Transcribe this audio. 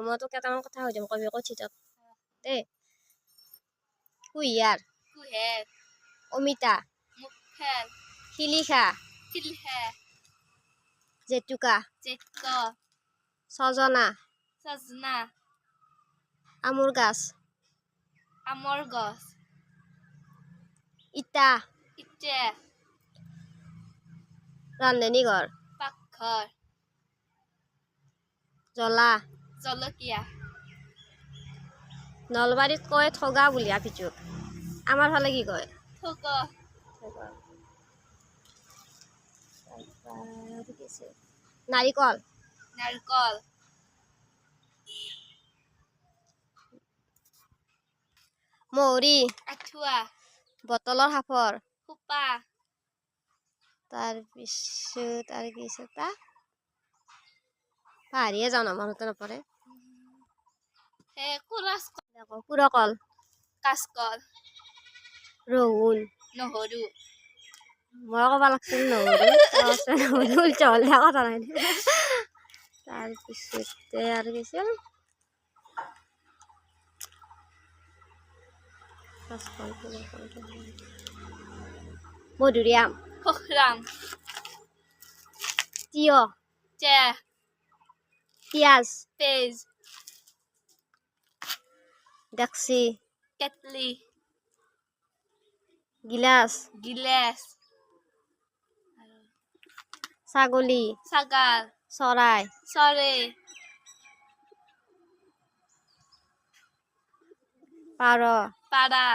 মই তোক কেইটামান কথা সুধিম কবি কথিতত দেই কুঁহিয়াৰ কুঁহেৰ অমিতা মুখেৰ শিলিখা শিলহে জেতুকা জেতুক ছজনা সজনা আমৰ গাছ আমৰ গছ ইটা ইটা ৰান্ধনী ঘৰ পাকঘৰ জ্বলা জলকীয়া নলবাৰীত কয় ঠগা বুলি আপিটোক আমাৰ ফালে কি কয় ঠগ নাৰিকল নাৰিকল মহৰি আঠুৱা বটলৰ সাফৰ খোপা তাৰপিছত আৰু কি আছে তা পাহাৰীয়ে যাওঁ ন মনতে নপৰে কুৰকল কাচকল ৰহুন নহৰু মই ক'ব লাগিছিল নহৰু চল কথা নাই তাৰপিছতে আৰু কি আছিল মধুৰিআম খখৰাম তিয়হ চেহ পিঁয়াজ পেজ ডেক্সি কেটলি গিলাচ গিলাচ ছাগলী ছাগাল চৰাই চৰাই পাৰ পাৰা